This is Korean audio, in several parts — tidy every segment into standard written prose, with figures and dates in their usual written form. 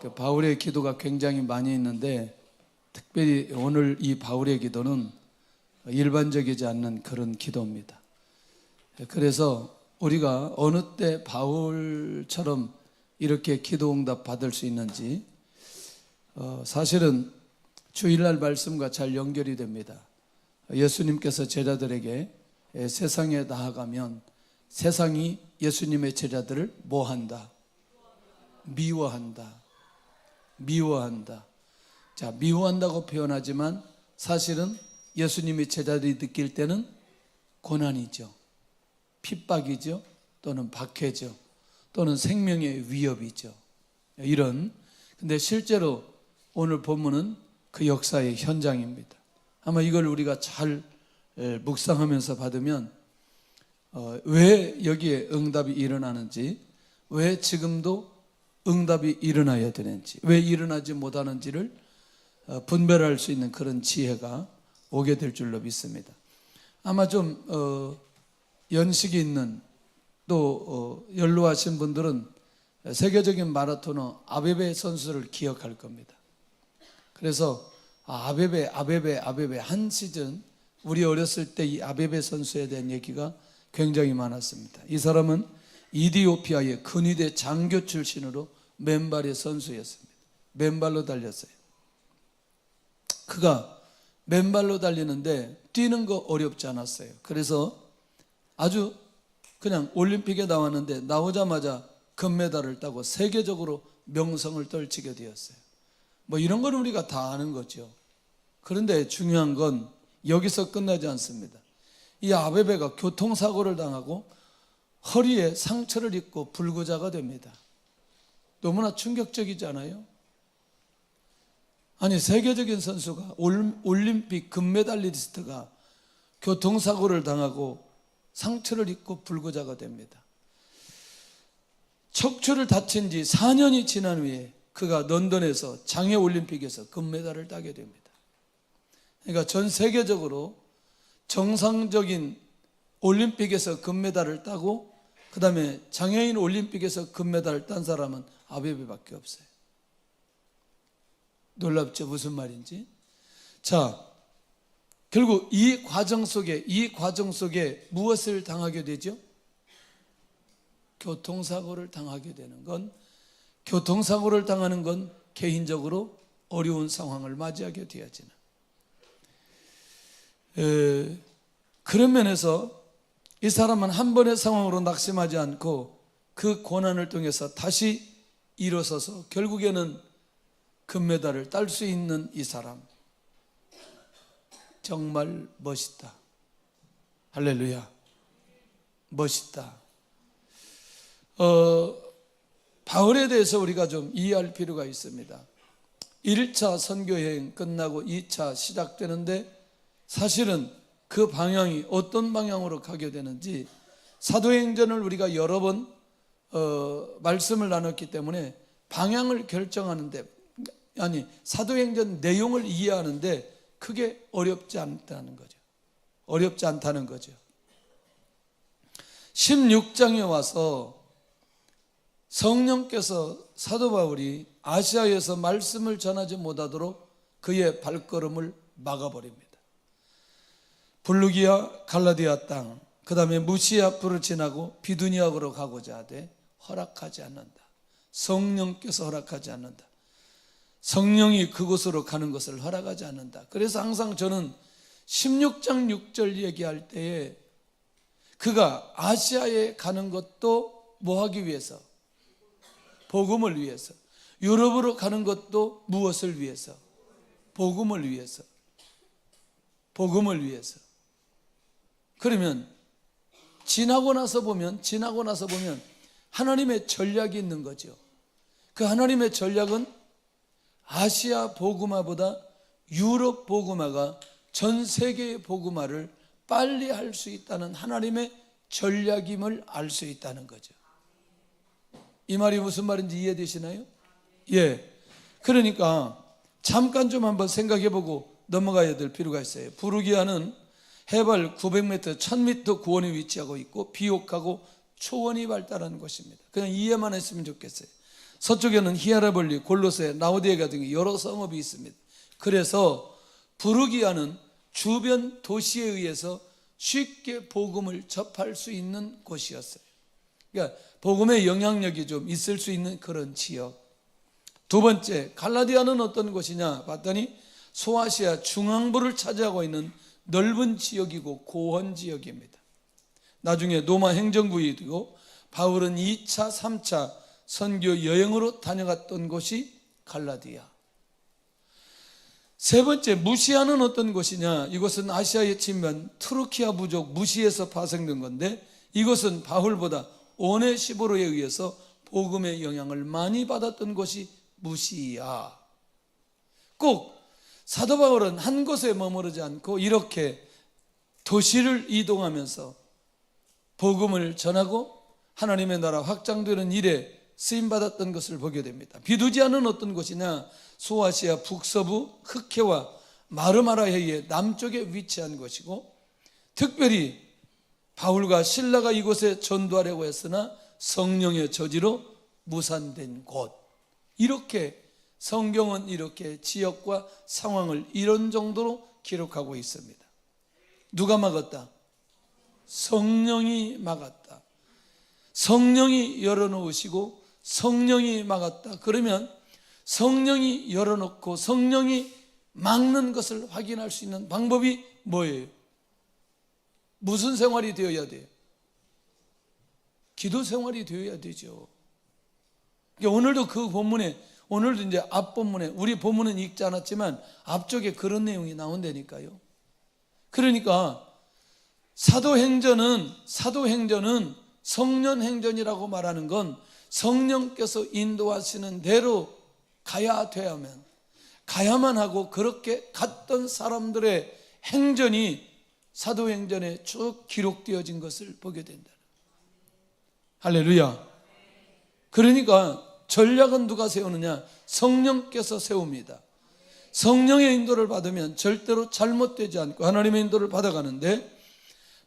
바울의 기도가 굉장히 많이 있는데 특별히 오늘 이 바울의 기도는 일반적이지 않는 그런 기도입니다. 그래서 우리가 어느 때 바울처럼 이렇게 기도 응답 받을 수 있는지 사실은 주일날 말씀과 잘 연결이 됩니다. 예수님께서 제자들에게 세상에 나아가면 세상이 예수님의 제자들을 뭐한다? 미워한다. 미워한다. 자, 미워한다고 표현하지만 사실은 예수님의 제자들이 느낄 때는 고난이죠. 핍박이죠. 또는 박해죠. 또는 생명의 위협이죠. 근데 실제로 오늘 본문은 그 역사의 현장입니다. 아마 이걸 우리가 잘 묵상하면서 받으면 왜 여기에 응답이 일어나는지, 왜 지금도 응답이 일어나야 되는지, 왜 일어나지 못하는지를 분별할 수 있는 그런 지혜가 오게 될 줄로 믿습니다. 아마 좀 연식이 있는 또 연로하신 분들은 세계적인 마라토너 아베베 선수를 기억할 겁니다. 그래서 아베베 한 시즌 우리 어렸을 때 이 아베베 선수에 대한 얘기가 굉장히 많았습니다. 이 사람은 이디오피아의 근위대 장교 출신으로 맨발의 선수였습니다. 맨발로 달렸어요. 그가 맨발로 달리는데 뛰는 거 어렵지 않았어요. 그래서 아주 그냥 올림픽에 나왔는데 나오자마자 금메달을 따고 세계적으로 명성을 떨치게 되었어요. 뭐 이런 건 우리가 다 아는 거죠. 그런데 중요한 건 여기서 끝나지 않습니다. 이 아베베가 교통사고를 당하고 허리에 상처를 입고 불구자가 됩니다. 너무나 충격적이지 않아요? 아니, 세계적인 선수가 올림픽 금메달리스트가 교통사고를 당하고 상처를 입고 불구자가 됩니다. 척추를 다친 지 4년이 지난 후에 그가 런던에서 장애올림픽에서 금메달을 따게 됩니다. 그러니까 전 세계적으로 정상적인 올림픽에서 금메달을 따고 그 다음에 장애인 올림픽에서 금메달을 딴 사람은 아베베밖에 없어요. 놀랍죠? 무슨 말인지. 자, 결국 이 과정 속에 무엇을 당하게 되죠? 교통사고를 당하게 되는 건, 교통사고를 당하는 건 개인적으로 어려운 상황을 맞이하게 되어지는. 그런 면에서 이 사람은 한 번의 상황으로 낙심하지 않고 그 고난을 통해서 다시 일어서서 결국에는 금메달을 딸 수 있는 이 사람, 정말 멋있다. 할렐루야. 멋있다. 바울에 대해서 우리가 좀 이해할 필요가 있습니다. 1차 선교여행 끝나고 2차 시작되는데 사실은 그 방향이 어떤 방향으로 가게 되는지 사도행전을 우리가 여러 번 말씀을 나눴기 때문에 방향을 결정하는데, 아니 사도행전 내용을 이해하는데 크게 어렵지 않다는 거죠. 어렵지 않다는 거죠. 16장에 와서 성령께서 사도 바울이 아시아에서 말씀을 전하지 못하도록 그의 발걸음을 막아버립니다. 블루기아 갈라디아 땅, 그 다음에 무시아 앞으로 지나고 비두니아로 가고자 하되 허락하지 않는다. 성령께서 허락하지 않는다. 성령이 그곳으로 가는 것을 허락하지 않는다. 그래서 항상 저는 16장 6절 얘기할 때에 그가 아시아에 가는 것도 뭐 하기 위해서? 복음을 위해서. 유럽으로 가는 것도 무엇을 위해서? 복음을 위해서. 복음을 위해서. 그러면 지나고 나서 보면 하나님의 전략이 있는 거죠. 그 하나님의 전략은 아시아 복음화보다 유럽 복음화가 전 세계의 복음화를 빨리 할 수 있다는 하나님의 전략임을 알 수 있다는 거죠. 이 말이 무슨 말인지 이해되시나요? 예. 그러니까 잠깐 좀 한번 생각해보고 넘어가야 될 필요가 있어요. 부르기아는 해발 900m, 1000m 구원에 위치하고 있고 비옥하고 초원이 발달한 곳입니다. 그냥 이해만 했으면 좋겠어요. 서쪽에는 히에라볼리, 골로새, 라오디게아 등의 여러 성읍이 있습니다. 그래서 부르기아는 주변 도시에 의해서 쉽게 복음을 접할 수 있는 곳이었어요. 그러니까 복음의 영향력이 좀 있을 수 있는 그런 지역. 두 번째, 갈라디아는 어떤 곳이냐 봤더니 소아시아 중앙부를 차지하고 있는 넓은 지역이고 고원 지역입니다. 나중에 로마 행정구이 되고 바울은 2차, 3차 선교 여행으로 다녀갔던 곳이 갈라디아. 세 번째, 무시아는 어떤 곳이냐? 이곳은 아시아의 친면 트루키아 부족 무시에서 파생된 건데, 이것은 바울보다 오네시보로에 의해서 복음의 영향을 많이 받았던 곳이 무시아. 꼭 사도 바울은 한 곳에 머무르지 않고 이렇게 도시를 이동하면서 복음을 전하고 하나님의 나라 확장되는 일에 쓰임받았던 것을 보게 됩니다. 비두지아는 어떤 곳이냐? 소아시아 북서부 흑해와 마르마라해의 남쪽에 위치한 곳이고, 특별히 바울과 실라가 이곳에 전도하려고 했으나 성령의 저지로 무산된 곳. 이렇게 성경은 이렇게 지역과 상황을 이런 정도로 기록하고 있습니다. 누가 막았다? 성령이 막았다. 성령이 열어놓으시고 성령이 막았다. 그러면 성령이 열어놓고 성령이 막는 것을 확인할 수 있는 방법이 뭐예요? 무슨 생활이 되어야 돼요? 기도 생활이 되어야 되죠. 오늘도 그 본문에, 오늘도 이제 앞본문에, 우리 본문은 읽지 않았지만 앞쪽에 그런 내용이 나온다니까요. 그러니까 사도행전은 성년행전이라고 말하는 건 성령께서 인도하시는 대로 가야만 하고 그렇게 갔던 사람들의 행전이 사도행전에 쭉 기록되어진 것을 보게 된다. 할렐루야. 그러니까 전략은 누가 세우느냐? 성령께서 세웁니다. 성령의 인도를 받으면 절대로 잘못되지 않고 하나님의 인도를 받아가는데,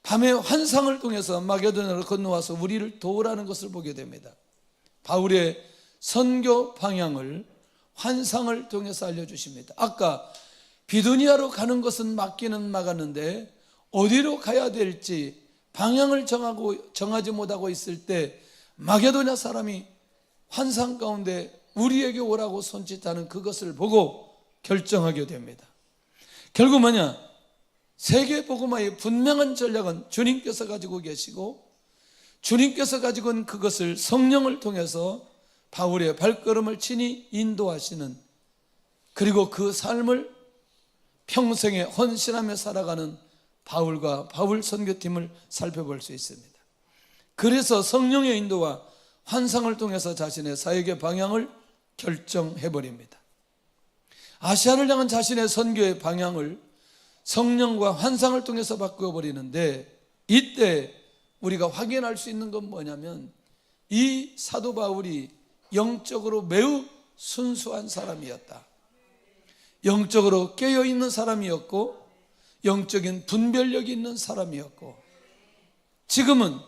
밤에 환상을 통해서 마게도냐로 건너와서 우리를 도우라는 것을 보게 됩니다. 바울의 선교 방향을 환상을 통해서 알려주십니다. 아까 비두니아로 가는 것은 막기는 막았는데 어디로 가야 될지 방향을 정하지 못하고 있을 때 마게도냐 사람이 환상 가운데 우리에게 오라고 손짓하는 그것을 보고 결정하게 됩니다. 결국 뭐냐? 세계복음화의 분명한 전략은 주님께서 가지고 계시고, 주님께서 가지고 있는 그것을 성령을 통해서 바울의 발걸음을 친히 인도하시는, 그리고 그 삶을 평생에 헌신하며 살아가는 바울과 바울 선교팀을 살펴볼 수 있습니다. 그래서 성령의 인도와 환상을 통해서 자신의 사역의 방향을 결정해버립니다. 아시아를 향한 자신의 선교의 방향을 성령과 환상을 통해서 바꾸어버리는데, 이때 우리가 확인할 수 있는 건 뭐냐면 이 사도 바울이 영적으로 매우 순수한 사람이었다. 영적으로 깨어있는 사람이었고 영적인 분별력이 있는 사람이었고, 지금은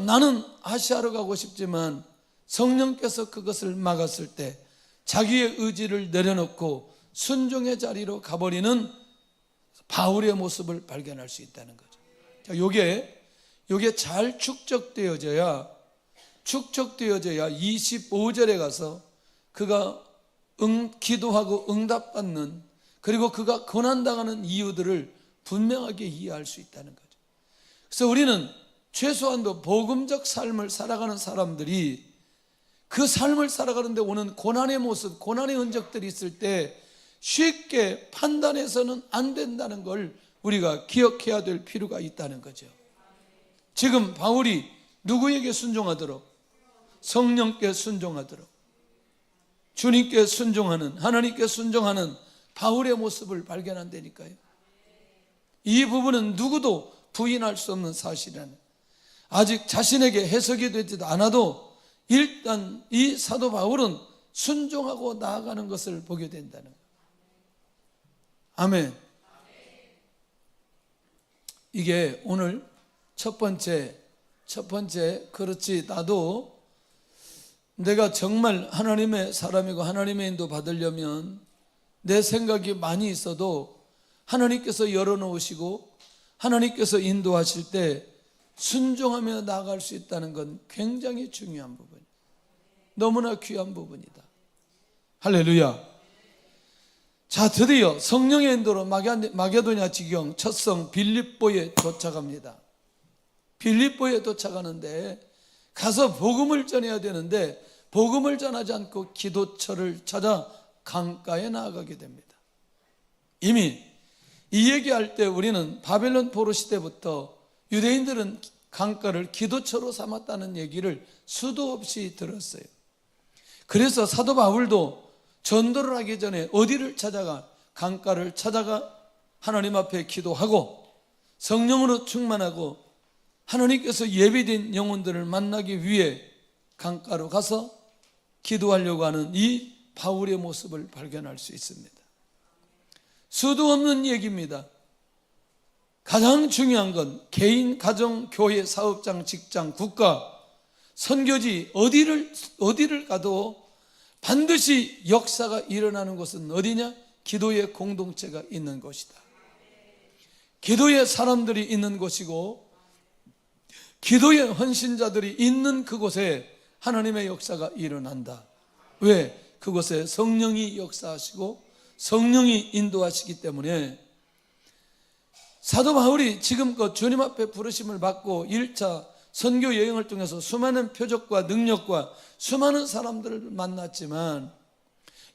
나는 아시아로 가고 싶지만 성령께서 그것을 막았을 때 자기의 의지를 내려놓고 순종의 자리로 가버리는 바울의 모습을 발견할 수 있다는 거죠. 자, 요게 잘 축적되어져야 25절에 가서 그가 기도하고 응답받는, 그리고 그가 고난당하는 이유들을 분명하게 이해할 수 있다는 거죠. 그래서 우리는 최소한도 복음적 삶을 살아가는 사람들이 그 삶을 살아가는데 오는 고난의 모습, 고난의 흔적들이 있을 때 쉽게 판단해서는 안 된다는 걸 우리가 기억해야 될 필요가 있다는 거죠. 지금 바울이 누구에게 순종하도록? 성령께 순종하도록, 주님께 순종하는, 하나님께 순종하는 바울의 모습을 발견한다니까요. 이 부분은 누구도 부인할 수 없는 사실이라는, 아직 자신에게 해석이 되지도 않아도 일단 이 사도 바울은 순종하고 나아가는 것을 보게 된다는 거예요. 아멘. 이게 오늘 첫 번째, 그렇지, 나도 내가 정말 하나님의 사람이고 하나님의 인도 받으려면 내 생각이 많이 있어도 하나님께서 열어놓으시고 하나님께서 인도하실 때 순종하며 나아갈 수 있다는 건 굉장히 중요한 부분이에요. 너무나 귀한 부분이다. 할렐루야. 자, 드디어 성령의 인도로 마게도냐 지경 첫 성 빌립보에 도착합니다. 빌립보에 도착하는데 가서 복음을 전해야 되는데 복음을 전하지 않고 기도처를 찾아 강가에 나아가게 됩니다. 이미 이 얘기할 때 우리는 바벨론 포로 시대부터 유대인들은 강가를 기도처로 삼았다는 얘기를 수도 없이 들었어요. 그래서 사도 바울도 전도를 하기 전에 어디를 찾아가? 강가를 찾아가 하나님 앞에 기도하고 성령으로 충만하고 하나님께서 예비된 영혼들을 만나기 위해 강가로 가서 기도하려고 하는 이 바울의 모습을 발견할 수 있습니다. 수도 없는 얘기입니다. 가장 중요한 건 개인, 가정, 교회, 사업장, 직장, 국가, 선교지 어디를 가도 반드시 역사가 일어나는 곳은 어디냐? 기도의 공동체가 있는 곳이다. 기도의 사람들이 있는 곳이고 기도의 헌신자들이 있는 그곳에 하나님의 역사가 일어난다. 왜? 그곳에 성령이 역사하시고 성령이 인도하시기 때문에 사도 바울이 지금껏 주님 앞에 부르심을 받고 1차 선교 여행을 통해서 수많은 표적과 능력과 수많은 사람들을 만났지만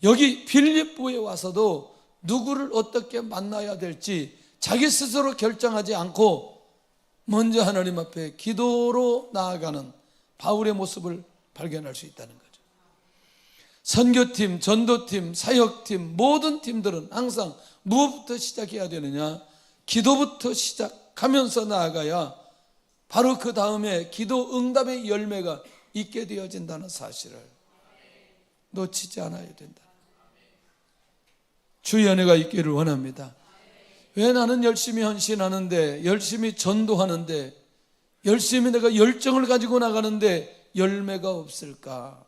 여기 빌립보에 와서도 누구를 어떻게 만나야 될지 자기 스스로 결정하지 않고 먼저 하나님 앞에 기도로 나아가는 바울의 모습을 발견할 수 있다는 거죠. 선교팀, 전도팀, 사역팀 모든 팀들은 항상 무엇부터 시작해야 되느냐? 기도부터 시작하면서 나아가야 바로 그 다음에 기도 응답의 열매가 있게 되어진다는 사실을 놓치지 않아야 된다. 주의 은혜가 있기를 원합니다. 왜 나는 열심히 헌신하는데, 열심히 전도하는데, 열심히 내가 열정을 가지고 나가는데 열매가 없을까?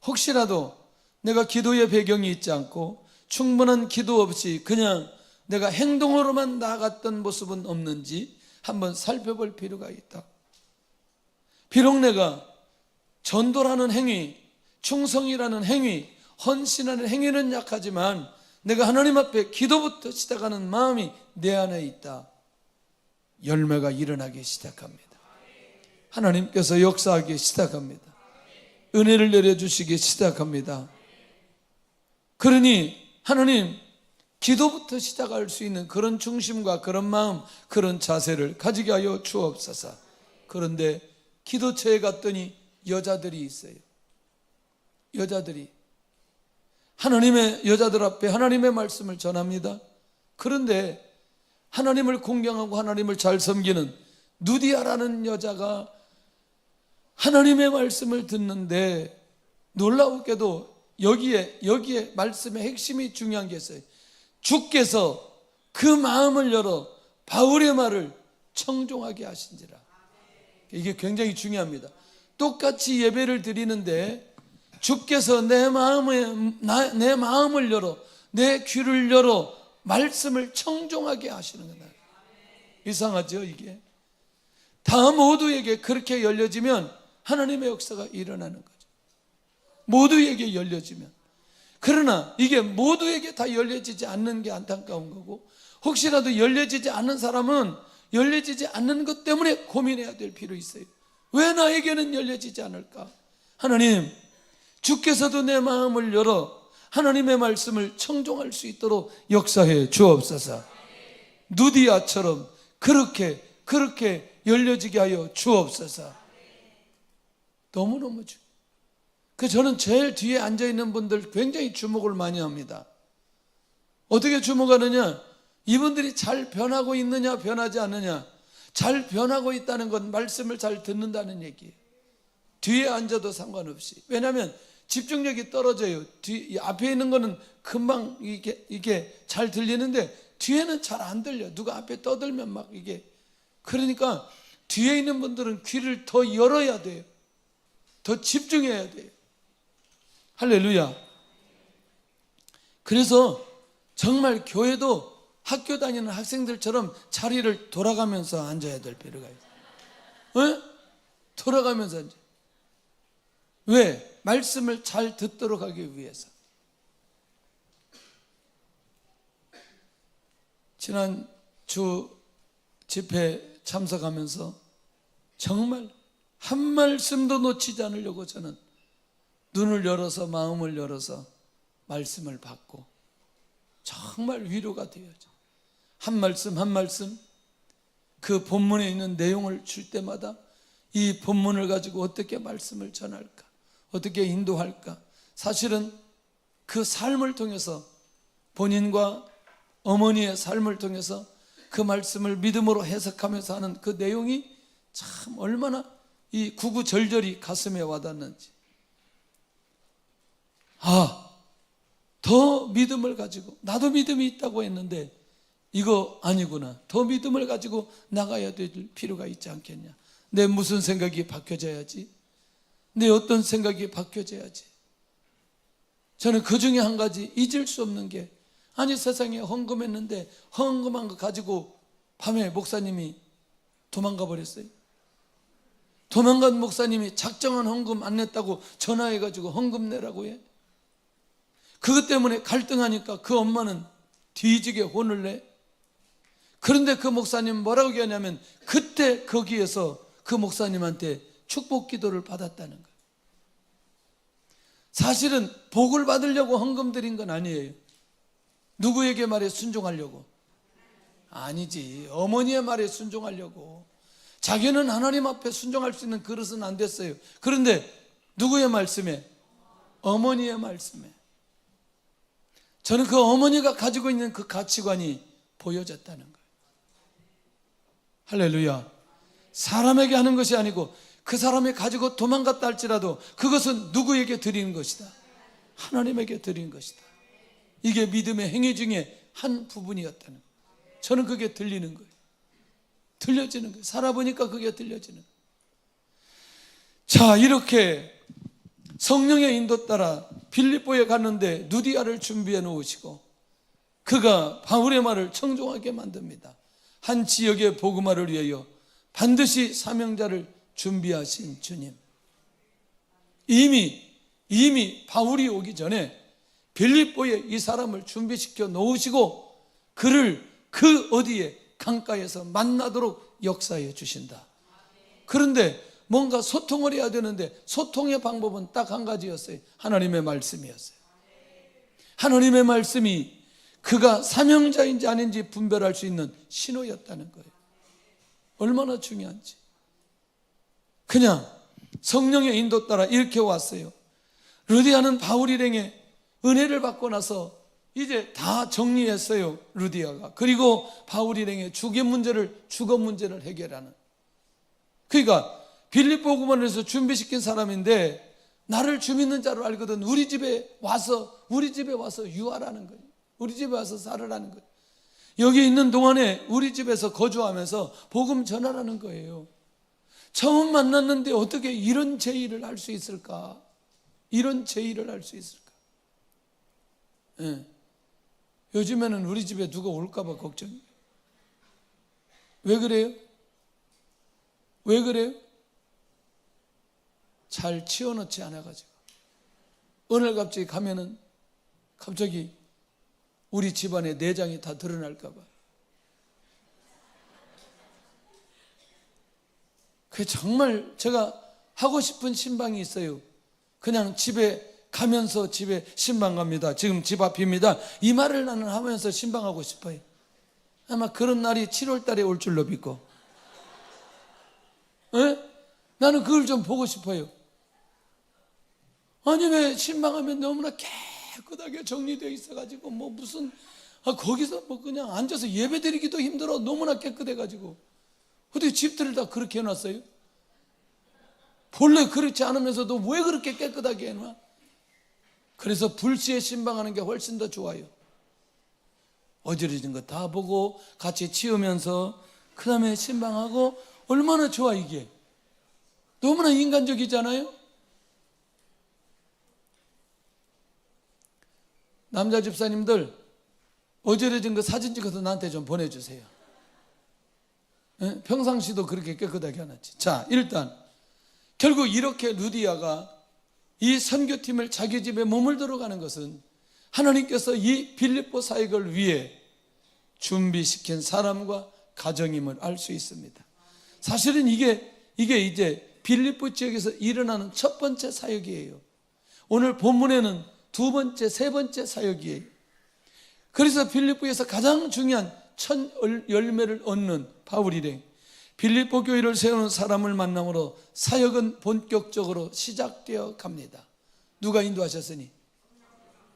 혹시라도 내가 기도의 배경이 있지 않고 충분한 기도 없이 그냥 내가 행동으로만 나아갔던 모습은 없는지 한번 살펴볼 필요가 있다. 비록 내가 전도라는 행위, 충성이라는 행위, 헌신하는 행위는 약하지만 내가 하나님 앞에 기도부터 시작하는 마음이 내 안에 있다. 열매가 일어나기 시작합니다. 하나님께서 역사하기 시작합니다. 은혜를 내려주시기 시작합니다. 그러니 하나님, 기도부터 시작할 수 있는 그런 중심과 그런 마음, 그런 자세를 가지게 하여 주옵소서. 그런데 기도처에 갔더니 여자들이 있어요. 여자들이 하나님의 여자들 앞에 하나님의 말씀을 전합니다. 그런데 하나님을 공경하고 하나님을 잘 섬기는 누디아라는 여자가 하나님의 말씀을 듣는데 놀라우게도 여기에 말씀의 핵심이 중요한 게 있어요. 주께서 그 마음을 열어 바울의 말을 청종하게 하신지라. 이게 굉장히 중요합니다. 똑같이 예배를 드리는데 주께서 내 마음을 열어, 내 귀를 열어 말씀을 청종하게 하시는 거다. 이상하죠, 이게? 다 모두에게 그렇게 열려지면 하나님의 역사가 일어나는 거죠. 모두에게 열려지면. 그러나 이게 모두에게 다 열려지지 않는 게 안타까운 거고, 혹시라도 열려지지 않는 사람은 열려지지 않는 것 때문에 고민해야 될 필요 있어요. 왜 나에게는 열려지지 않을까? 하나님, 주께서도 내 마음을 열어 하나님의 말씀을 청종할 수 있도록 역사해 주옵소서. 누디아처럼 그렇게 열려지게 하여 주옵소서. 너무너무 저는 제일 뒤에 앉아있는 분들 굉장히 주목을 많이 합니다. 어떻게 주목하느냐? 이분들이 잘 변하고 있느냐 변하지 않느냐. 잘 변하고 있다는 건 말씀을 잘 듣는다는 얘기예요. 뒤에 앉아도 상관없이. 왜냐하면 집중력이 떨어져요. 앞에 있는 거는 금방 이게 잘 들리는데 뒤에는 잘 안 들려. 누가 앞에 떠들면 막 이게. 그러니까 뒤에 있는 분들은 귀를 더 열어야 돼요. 더 집중해야 돼요. 할렐루야. 그래서 정말 교회도 학교 다니는 학생들처럼 자리를 돌아가면서 앉아야 될 필요가 있어요. 돌아가면서 앉아. 왜? 말씀을 잘 듣도록 하기 위해서. 지난 주 집회 참석하면서 정말 한 말씀도 놓치지 않으려고 저는 눈을 열어서 마음을 열어서 말씀을 받고 정말 위로가 되어져. 한 말씀 한 말씀 그 본문에 있는 내용을 줄 때마다 이 본문을 가지고 어떻게 말씀을 전할까, 어떻게 인도할까. 사실은 그 삶을 통해서 본인과 어머니의 삶을 통해서 그 말씀을 믿음으로 해석하면서 하는 그 내용이 참 얼마나 이 구구절절이 가슴에 와닿는지. 더 믿음을 가지고, 나도 믿음이 있다고 했는데 이거 아니구나, 더 믿음을 가지고 나가야 될 필요가 있지 않겠냐. 내 무슨 생각이 바뀌어져야지, 내 어떤 생각이 바뀌어져야지. 저는 그 중에 한 가지 잊을 수 없는 게, 아니 세상에 헌금했는데 헌금한 거 가지고 밤에 목사님이 도망가 버렸어요. 도망간 목사님이 작정한 헌금 안 냈다고 전화해가지고 헌금 내라고 해. 그것 때문에 갈등하니까 그 엄마는 뒤지게 혼을 내. 그런데 그 목사님 뭐라고 얘기하냐면 그때 거기에서 그 목사님한테 축복 기도를 받았다는 거예요. 사실은 복을 받으려고 헌금 드린 건 아니에요. 누구에게 말에 순종하려고? 아니지. 어머니의 말에 순종하려고. 자기는 하나님 앞에 순종할 수 있는 그릇은 안 됐어요. 그런데 누구의 말씀에? 어머니의 말씀에. 저는 그 어머니가 가지고 있는 그 가치관이 보여졌다는 거예요. 할렐루야. 사람에게 하는 것이 아니고 그 사람이 가지고 도망갔다 할지라도 그것은 누구에게 드리는 것이다? 하나님에게 드리는 것이다. 이게 믿음의 행위 중에 한 부분이었다는 거예요. 저는 그게 들리는 거예요. 들려지는 거예요. 살아보니까 그게 들려지는 거예요. 자, 이렇게 성령의 인도 따라 빌립보에 갔는데 누디아를 준비해 놓으시고 그가 바울의 말을 청종하게 만듭니다. 한 지역의 복음화를 위하여 반드시 사명자를 준비하신 주님. 이미 바울이 오기 전에 빌립보에 이 사람을 준비시켜 놓으시고 그를 그 어디에 강가에서 만나도록 역사해 주신다. 그런데 뭔가 소통을 해야 되는데 소통의 방법은 딱 한 가지였어요. 하나님의 말씀이었어요. 하나님의 말씀이 그가 사명자인지 아닌지 분별할 수 있는 신호였다는 거예요. 얼마나 중요한지. 그냥 성령의 인도 따라 이렇게 왔어요. 루디아는 바울 일행의 은혜를 받고 나서 이제 다 정리했어요. 루디아가. 그리고 바울 일행의 주거 문제를 해결하는. 그러니까 빌립보 구원에서 준비시킨 사람인데 나를 주 믿는 자로 알거든 우리 집에 와서 유하라는 거예요. 우리 집에 와서 살으라는 거예요. 여기 있는 동안에 우리 집에서 거주하면서 복음 전하라는 거예요. 처음 만났는데 어떻게 이런 제의를 할 수 있을까? 이런 제의를 할 수 있을까? 네. 요즘에는 우리 집에 누가 올까 봐 걱정이에요. 왜 그래요? 왜 그래요? 잘 치워놓지 않아가지고. 오늘 갑자기 가면은 갑자기 우리 집안의 내장이 다 드러날까 봐. 그게 정말 제가 하고 싶은 신방이 있어요. 그냥 집에 가면서 집에 신방 갑니다. 지금 집 앞입니다. 이 말을 나는 하면서 신방하고 싶어요. 아마 그런 날이 7월 달에 올 줄로 믿고. 나는 그걸 좀 보고 싶어요. 아니 왜 신방하면 너무나 깨끗하게 정리되어 있어가지고 뭐 무슨 거기서 뭐 그냥 앉아서 예배드리기도 힘들어. 너무나 깨끗해가지고. 어떻게 집들을 다 그렇게 해놨어요? 본래 그렇지 않으면서도 왜 그렇게 깨끗하게 해놔? 그래서 불시에 신방하는 게 훨씬 더 좋아요. 어지러진 거 다 보고 같이 치우면서 그 다음에 신방하고 얼마나 좋아 이게. 너무나 인간적이잖아요. 남자 집사님들 어지러진 거 사진 찍어서 나한테 좀 보내주세요. 평상시도 그렇게 깨끗하게 해놨지. 자, 일단 결국 이렇게 루디아가 이 선교팀을 자기 집에 머물러 가는 것은 하나님께서 이 빌립보 사역을 위해 준비시킨 사람과 가정임을 알 수 있습니다. 사실은 이게 이제 빌립보 지역에서 일어나는 첫 번째 사역이에요. 오늘 본문에는 두 번째, 세 번째 사역이에요. 그래서 빌립보에서 가장 중요한 첫 열매를 얻는 바울 일행, 빌립보 교회를 세우는 사람을 만남으로 사역은 본격적으로 시작되어 갑니다. 누가 인도하셨으니?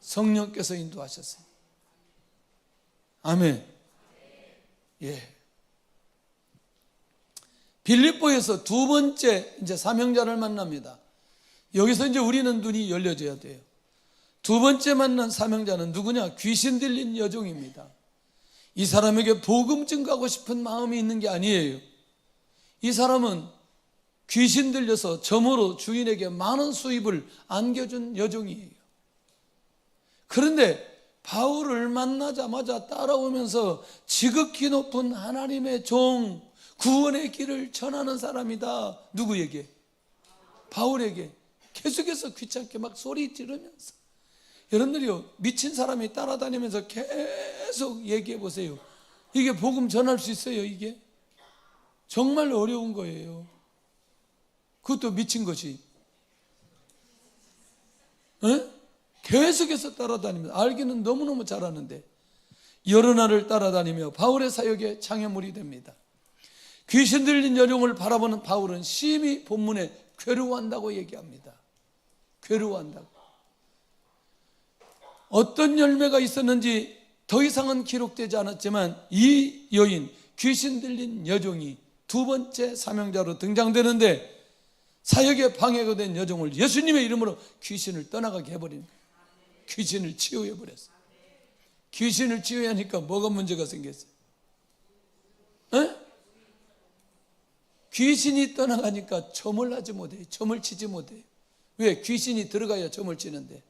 성령께서 인도하셨어요. 아멘. 예. 빌립보에서 두 번째 이제 사명자를 만납니다. 여기서 이제 우리는 눈이 열려져야 돼요. 두 번째 만난 사명자는 누구냐? 귀신 들린 여종입니다. 이 사람에게 복음 증거하고 싶은 마음이 있는 게 아니에요. 이 사람은 귀신 들려서 점으로 주인에게 많은 수입을 안겨준 여종이에요. 그런데 바울을 만나자마자 따라오면서 지극히 높은 하나님의 종, 구원의 길을 전하는 사람이다. 누구에게? 바울에게. 계속해서 귀찮게 막 소리 지르면서. 여러분들이요, 미친 사람이 따라다니면서 계속 얘기해 보세요. 이게 복음 전할 수 있어요? 이게 정말 어려운 거예요. 그것도 미친 것이. 계속해서 따라다니면서, 알기는 너무너무 잘하는데 여러 날을 따라다니며 바울의 사역에 장애물이 됩니다. 귀신 들린 여종을 바라보는 바울은 심히 본문에 괴로워한다고 얘기합니다. 괴로워한다고. 어떤 열매가 있었는지 더 이상은 기록되지 않았지만 이 여인, 귀신 들린 여종이 두 번째 사명자로 등장되는데, 사역에 방해가 된 여종을 예수님의 이름으로 귀신을 떠나가게 해버린 거예요. 귀신을 치유해버렸어요. 귀신을 치유하니까 뭐가 문제가 생겼어요? 귀신이 떠나가니까 점을 하지 못해요. 점을 치지 못해요. 왜? 귀신이 들어가야 점을 치는데.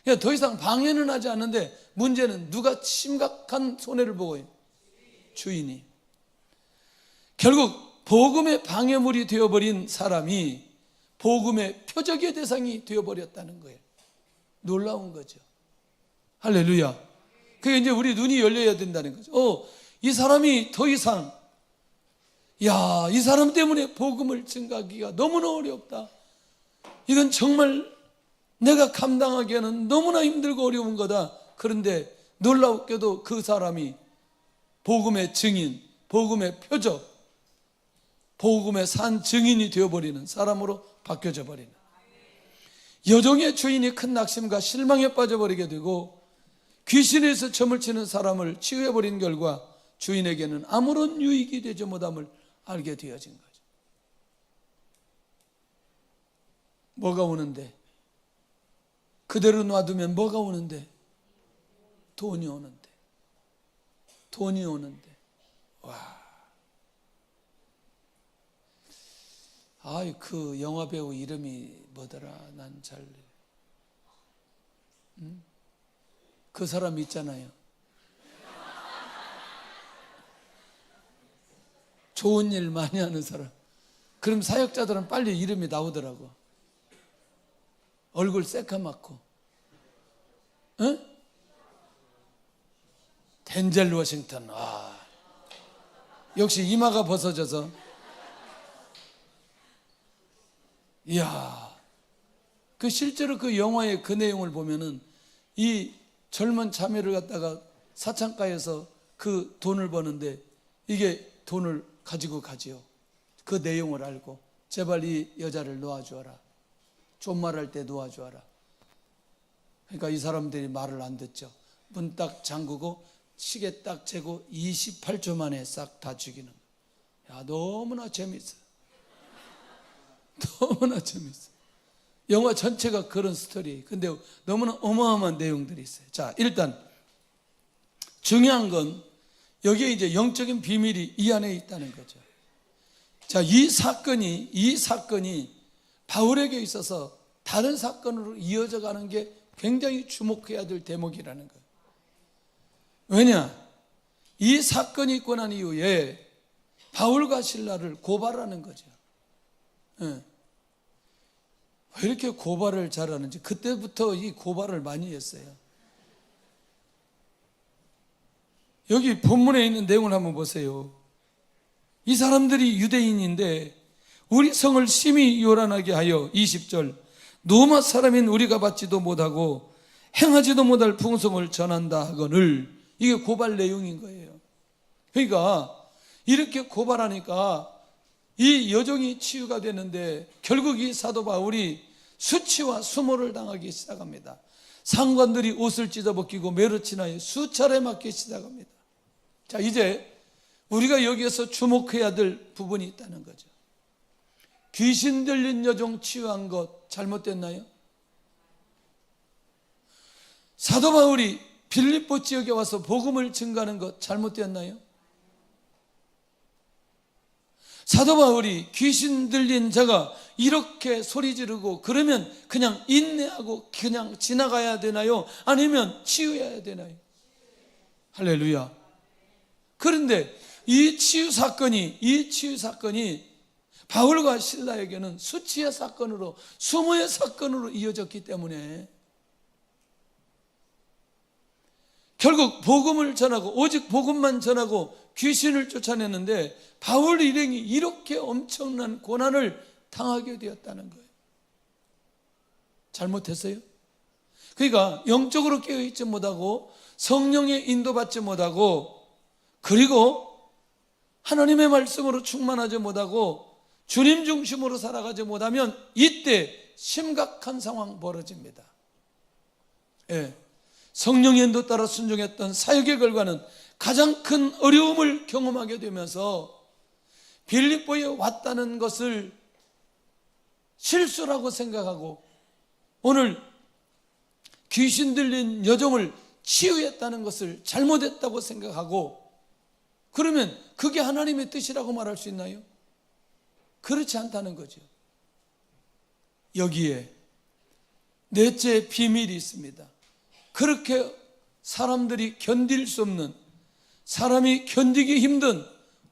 그냥 더 이상 방해는 하지 않는데 문제는 누가 심각한 손해를 보고 해요? 주인이. 결국 복음의 방해물이 되어버린 사람이 복음의 표적의 대상이 되어버렸다는 거예요. 놀라운 거죠. 할렐루야. 그게 이제 우리 눈이 열려야 된다는 거죠. 이 사람이 더 이상, 이 사람 때문에 복음을 증가하기가 너무나 어렵다. 이건 정말 내가 감당하기에는 너무나 힘들고 어려운 거다. 그런데 놀랍게도 그 사람이 복음의 증인, 복음의 표적, 복음의 산 증인이 되어버리는 사람으로 바뀌어져 버리는, 여종의 주인이 큰 낙심과 실망에 빠져버리게 되고 귀신에서 점을 치는 사람을 치유해버린 결과 주인에게는 아무런 유익이 되지 못함을 알게 되어진 거죠. 뭐가 오는데? 그대로 놔두면 뭐가 오는데? 돈이 오는데. 돈이 오는데. 와. 그 영화 배우 이름이 뭐더라? 난 잘. 그 사람 있잖아요. 좋은 일 많이 하는 사람. 그럼 사역자들은 빨리 이름이 나오더라고. 얼굴 새까맣고. 덴젤 워싱턴. 역시 이마가 벗어져서. 이야. 실제로 그 영화의 그 내용을 보면은 이 젊은 자매를 갖다가 사창가에서 그 돈을 버는데 이게 돈을 가지고 가지요. 그 내용을 알고 제발 이 여자를 놓아주어라. 존말할 때 놓아주어라. 그러니까 이 사람들이 말을 안 듣죠. 문 딱 잠그고 시계 딱 재고 28초 만에 싹 다 죽이는 거야. 너무나 재밌어. 너무나 재밌어. 영화 전체가 그런 스토리. 근데 너무나 어마어마한 내용들이 있어요. 자, 일단 중요한 건 여기에 이제 영적인 비밀이 이 안에 있다는 거죠. 자, 이 사건이 바울에게 있어서 다른 사건으로 이어져 가는 게 굉장히 주목해야 될 대목이라는 거예요. 왜냐? 이 사건이 있고 난 이후에 바울과 실라를 고발하는 거죠. 왜 이렇게 고발을 잘하는지 그때부터 이 고발을 많이 했어요. 여기 본문에 있는 내용을 한번 보세요. 이 사람들이 유대인인데 우리 성을 심히 요란하게 하여 20절 로마 사람인 우리가 받지도 못하고 행하지도 못할 풍성을 전한다 하거늘, 이게 고발 내용인 거예요. 그러니까 이렇게 고발하니까 이 여종이 치유가 되는데 결국 이 사도 바울이 수치와 수모를 당하기 시작합니다. 상관들이 옷을 찢어벗기고 메르치나에 수차례 맞기 시작합니다. 자, 이제 우리가 여기에서 주목해야 될 부분이 있다는 거죠. 귀신 들린 여종 치유한 것 잘못됐나요? 사도 바울이 빌립보 지역에 와서 복음을 증거하는 것 잘못됐나요? 사도 바울이 귀신 들린 자가 이렇게 소리 지르고 그러면 그냥 인내하고 그냥 지나가야 되나요? 아니면 치유해야 되나요? 할렐루야. 그런데 이 치유 사건이 바울과 실라에게는 수치의 사건으로, 수모의 사건으로 이어졌기 때문에 결국 복음을 전하고 오직 복음만 전하고 귀신을 쫓아냈는데 바울 일행이 이렇게 엄청난 고난을 당하게 되었다는 거예요. 잘못했어요? 그러니까 영적으로 깨어있지 못하고 성령의 인도받지 못하고 그리고 하나님의 말씀으로 충만하지 못하고 주님 중심으로 살아가지 못하면 이때 심각한 상황 벌어집니다. 성령의 인도 따라 순종했던 사역의 결과는 가장 큰 어려움을 경험하게 되면서 빌립보에 왔다는 것을 실수라고 생각하고 오늘 귀신 들린 여종을 치유했다는 것을 잘못했다고 생각하고, 그러면 그게 하나님의 뜻이라고 말할 수 있나요? 그렇지 않다는 거죠. 여기에 넷째 비밀이 있습니다. 그렇게 사람들이 견딜 수 없는, 사람이 견디기 힘든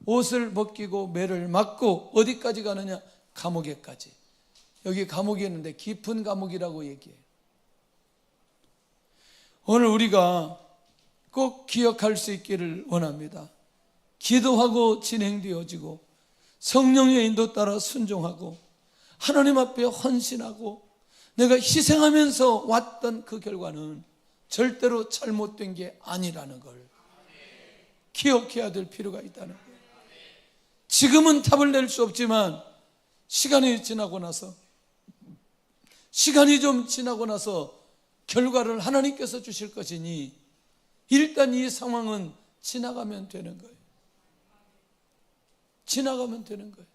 옷을 벗기고 매를 맞고 어디까지 가느냐? 감옥에까지. 여기 감옥이 있는데 깊은 감옥이라고 얘기해요. 오늘 우리가 꼭 기억할 수 있기를 원합니다. 기도하고 진행되어지고 성령의 인도 따라 순종하고 하나님 앞에 헌신하고 내가 희생하면서 왔던 그 결과는 절대로 잘못된 게 아니라는 걸 기억해야 될 필요가 있다는 거예요. 지금은 답을 낼 수 없지만 시간이 지나고 나서 결과를 하나님께서 주실 것이니 일단 이 상황은 지나가면 되는 거예요. 지나가면 되는 거예요.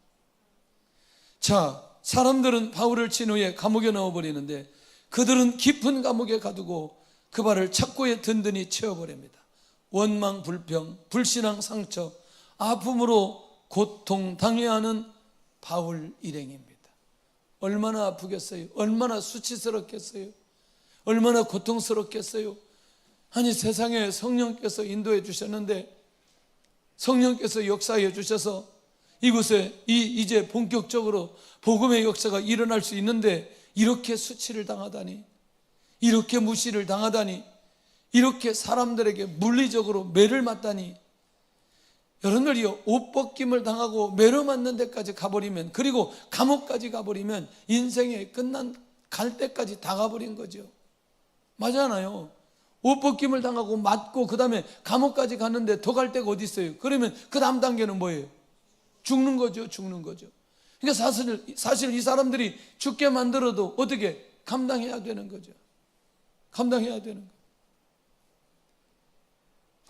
자, 사람들은 바울을 친 후에 감옥에 넣어버리는데 그들은 깊은 감옥에 가두고 그 발을 착고에 든든히 채워버립니다. 원망, 불평, 불신앙, 상처, 아픔으로 고통당해야 하는 바울 일행입니다. 얼마나 아프겠어요? 얼마나 수치스럽겠어요? 얼마나 고통스럽겠어요? 아니, 세상에 성령께서 인도해 주셨는데 성령께서 역사해 주셔서 이곳에 이제 본격적으로 복음의 역사가 일어날 수 있는데 이렇게 수치를 당하다니, 이렇게 무시를 당하다니, 이렇게 사람들에게 물리적으로 매를 맞다니, 여러분들이 옷 벗김을 당하고 매를 맞는 데까지 가버리면, 그리고 감옥까지 가버리면 인생의 갈 때까지 다 가버린 거죠. 맞잖아요. 옷 벗김을 당하고 맞고 그 다음에 감옥까지 갔는데 더 갈 데가 어디 있어요? 그러면 그 다음 단계는 뭐예요? 죽는 거죠. 그러니까 사실 이 사람들이 죽게 만들어도 어떻게 감당해야 되는 거죠. 감당해야 되는 거예요.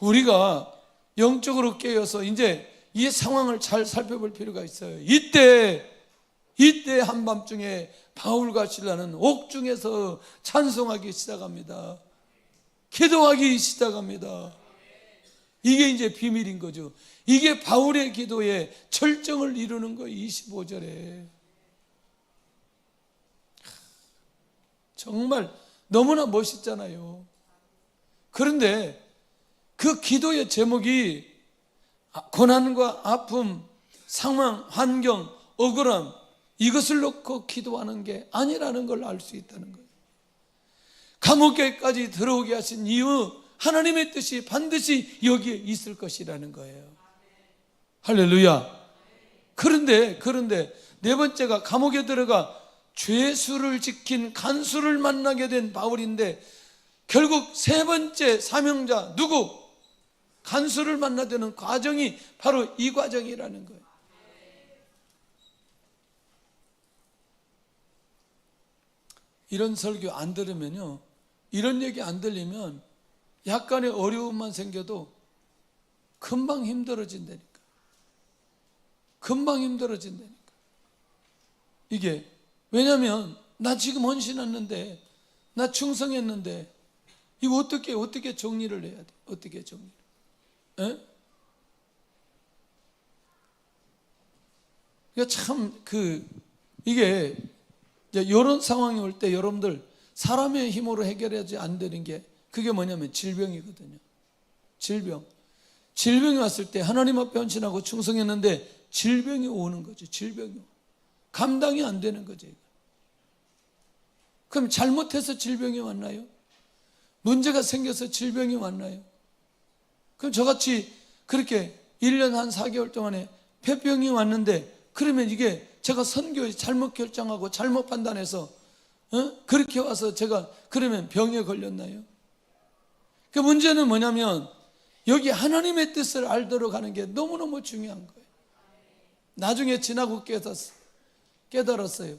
우리가 영적으로 깨어서 이제 이 상황을 잘 살펴볼 필요가 있어요. 이때 한밤중에 바울과 실라는 옥중에서 찬송하기 시작합니다. 기도하기 시작합니다. 이게 이제 비밀인 거죠. 이게 바울의 기도에 철정을 이루는 거예요. 25절에 정말 너무나 멋있잖아요. 그런데 그 기도의 제목이 고난과 아픔, 상황, 환경, 억울함, 이것을 놓고 기도하는 게 아니라는 걸 알 수 있다는 거예요. 감옥에까지 들어오게 하신 이유, 하나님의 뜻이 반드시 여기에 있을 것이라는 거예요. 할렐루야. 그런데 네 번째가 감옥에 들어가 죄수를 지킨 간수를 만나게 된 바울인데, 결국 세 번째 사명자 누구? 간수를 만나되는 과정이 바로 이 과정이라는 거예요. 이런 설교 안 들으면요, 이런 얘기 안 들리면 약간의 어려움만 생겨도 금방 힘들어진다니까. 금방 힘들어진다니까. 이게 왜냐하면 나 지금 헌신했는데, 나 충성했는데, 이거 어떻게 정리를 해야 돼? 어떻게 정리를? 예? 그러니까 참 이게 이런 상황이 올 때 여러분들 사람의 힘으로 해결하지 안 되는 게 그게 뭐냐면 질병이거든요. 질병이 왔을 때 하나님 앞에 헌신하고 충성했는데 질병이 오는 거죠. 질병이 감당이 안 되는 거죠. 그럼 잘못해서 질병이 왔나요? 문제가 생겨서 질병이 왔나요? 그럼 저같이 그렇게 1년 한 4개월 동안에 폐병이 왔는데, 그러면 이게 제가 선교에 잘못 결정하고 잘못 판단해서 그렇게 와서 제가 그러면 병에 걸렸나요? 그 문제는 뭐냐면 여기 하나님의 뜻을 알도록 하는 게 너무너무 중요한 거예요. 나중에 지나고 깨달았어요.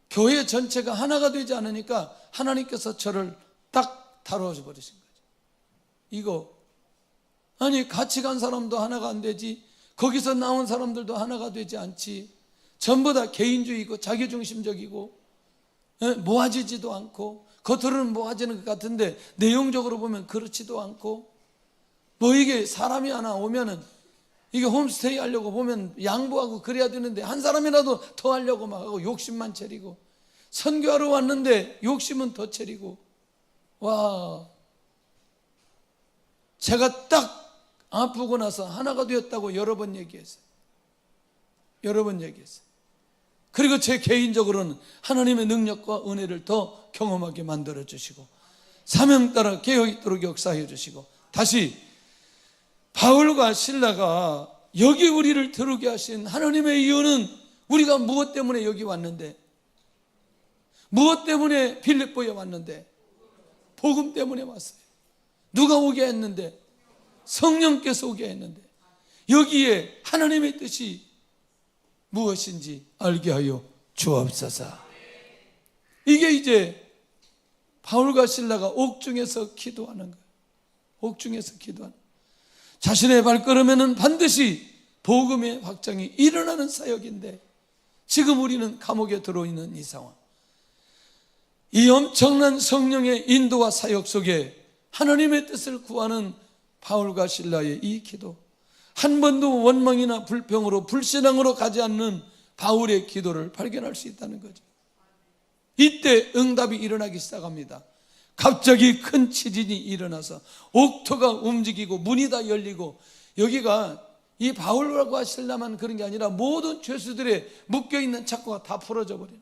교회 전체가 하나가 되지 않으니까 하나님께서 저를 딱 다뤄져 버리신 거죠. 이거 아니 같이 간 사람도 하나가 안 되지, 거기서 나온 사람들도 하나가 되지 않지, 전부 다 개인주의고 자기중심적이고 모아지지도 않고, 겉으로는 모아지는 것 같은데 내용적으로 보면 그렇지도 않고, 뭐 이게 사람이 하나 오면은 이게 홈스테이 하려고 보면 양보하고 그래야 되는데 한 사람이라도 더 하려고 막 하고 욕심만 차리고, 선교하러 왔는데 욕심은 더 차리고. 와, 제가 딱 아프고 나서 하나가 되었다고 여러 번 얘기했어요. 그리고 제 개인적으로는 하나님의 능력과 은혜를 더 경험하게 만들어 주시고, 사명 따라 개혁 있도록 역사해 주시고, 다시 바울과 실라가 여기 우리를 들어오게 하신 하나님의 이유는, 우리가 무엇 때문에 여기 왔는데, 무엇 때문에 빌립보에 왔는데? 복음 때문에 왔어요. 누가 오게 했는데? 성령께서 오게 했는데, 여기에 하나님의 뜻이 무엇인지 알게 하여 주옵소서. 이게 이제 바울과 실라가 옥중에서 기도하는 거예요. 옥중에서 기도하는 거예요. 자신의 발걸음에는 반드시 복음의 확장이 일어나는 사역인데, 지금 우리는 감옥에 들어있는 이 상황, 이 엄청난 성령의 인도와 사역 속에 하나님의 뜻을 구하는 바울과 실라의 이 기도, 한 번도 원망이나 불평으로 불신앙으로 가지 않는 바울의 기도를 발견할 수 있다는 거죠. 이때 응답이 일어나기 시작합니다. 갑자기 큰 지진이 일어나서 옥토가 움직이고 문이 다 열리고, 여기가 이 바울과 실라만 그런 게 아니라 모든 죄수들의 묶여있는 착고가 다 풀어져 버리는,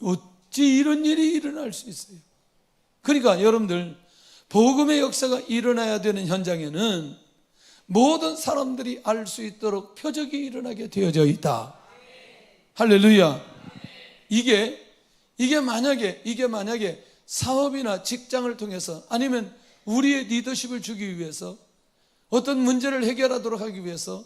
어찌 이런 일이 일어날 수 있어요? 그러니까 여러분들, 복음의 역사가 일어나야 되는 현장에는 모든 사람들이 알 수 있도록 표적이 일어나게 되어져 있다. 할렐루야. 이게 만약에 사업이나 직장을 통해서, 아니면 우리의 리더십을 주기 위해서, 어떤 문제를 해결하도록 하기 위해서,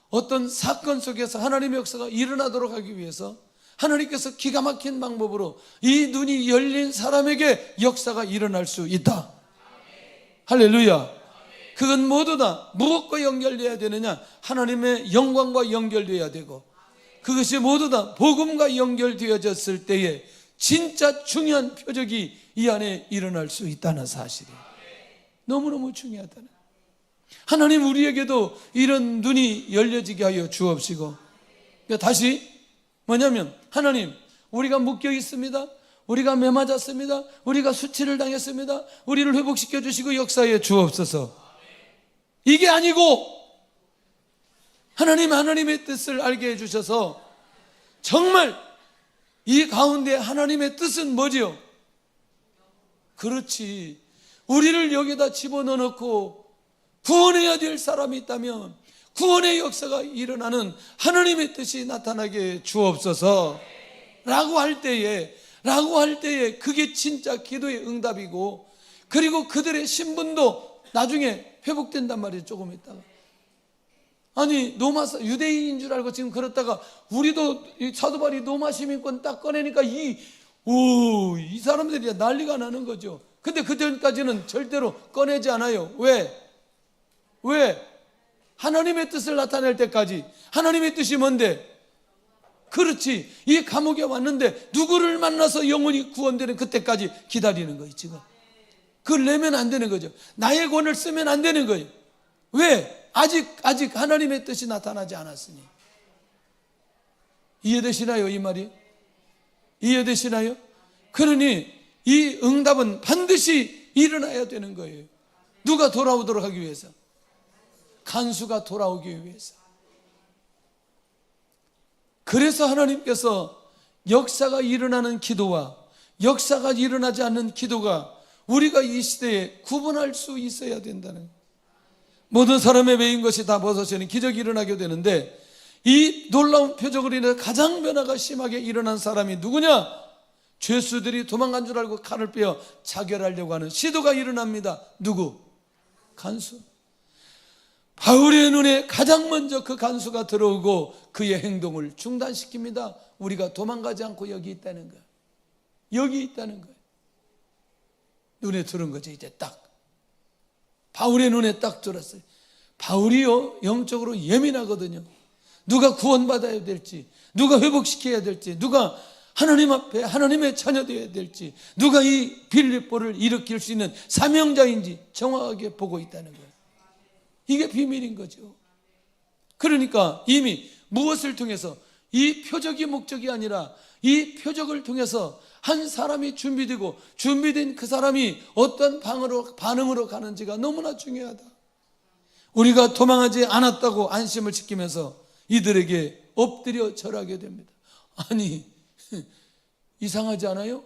어떤 사건 속에서 하나님의 역사가 일어나도록 하기 위해서 하나님께서 기가 막힌 방법으로 이 눈이 열린 사람에게 역사가 일어날 수 있다. 할렐루야. 그건 모두 다 무엇과 연결되어야 되느냐? 하나님의 영광과 연결되어야 되고, 그것이 모두 다 복음과 연결되어졌을 때에 진짜 중요한 표적이 이 안에 일어날 수 있다는 사실이 너무너무 중요하다는. 하나님 우리에게도 이런 눈이 열려지게 하여 주옵시고, 그러니까 다시 뭐냐면, 하나님 우리가 묶여 있습니다. 우리가 매맞았습니다. 우리가 수치를 당했습니다. 우리를 회복시켜 주시고 역사에 주옵소서. 이게 아니고 하나님의 뜻을 알게 해주셔서 정말 이 가운데 하나님의 뜻은 뭐지요? 그렇지, 우리를 여기다 집어넣고 구원해야 될 사람이 있다면 구원의 역사가 일어나는 하나님의 뜻이 나타나게 주옵소서 라고 할 때에 그게 진짜 기도의 응답이고, 그리고 그들의 신분도 나중에 회복된단 말이에요. 조금 있다가. 아니 노마 유대인인 줄 알고 지금 그렇다가 우리도 사도 바울이 노마 시민권 딱 꺼내니까 이 사람들이 난리가 나는 거죠. 근데 그전까지는 절대로 꺼내지 않아요. 왜? 하나님의 뜻을 나타낼 때까지. 하나님의 뜻이 뭔데? 그렇지, 이 감옥에 왔는데 누구를 만나서 영혼이 구원되는 그때까지 기다리는 거예요. 지금 그걸 내면 안 되는 거죠. 나의 권을 쓰면 안 되는 거예요. 왜? 아직 하나님의 뜻이 나타나지 않았으니. 이해되시나요? 이 말이 이해되시나요? 그러니 이 응답은 반드시 일어나야 되는 거예요. 누가 돌아오도록 하기 위해서? 간수가 돌아오기 위해서. 그래서 하나님께서 역사가 일어나는 기도와 역사가 일어나지 않는 기도가 우리가 이 시대에 구분할 수 있어야 된다는 거예요. 모든 사람의 매인 것이 다 벗어지는 기적이 일어나게 되는데, 이 놀라운 표적으로 인해 가장 변화가 심하게 일어난 사람이 누구냐? 죄수들이 도망간 줄 알고 칼을 빼어 자결하려고 하는 시도가 일어납니다. 누구? 간수. 바울의 눈에 가장 먼저 그 간수가 들어오고 그의 행동을 중단시킵니다. 우리가 도망가지 않고 여기 있다는 거예요. 여기 있다는 거예요. 눈에 들은 거죠. 이제 딱 바울의 눈에 딱 들었어요. 바울이요, 영적으로 예민하거든요. 누가 구원받아야 될지, 누가 회복시켜야 될지, 누가 하나님 앞에 하나님의 자녀 되어야 될지, 누가 이 빌립보를 일으킬 수 있는 사명자인지 정확하게 보고 있다는 거예요. 이게 비밀인 거죠. 그러니까 이미 무엇을 통해서, 이 표적이 목적이 아니라 이 표적을 통해서 한 사람이 준비되고 준비된 그 사람이 어떤 반응으로 가는지가 너무나 중요하다. 우리가 도망하지 않았다고 안심을 지키면서 이들에게 엎드려 절하게 됩니다. 아니 이상하지 않아요?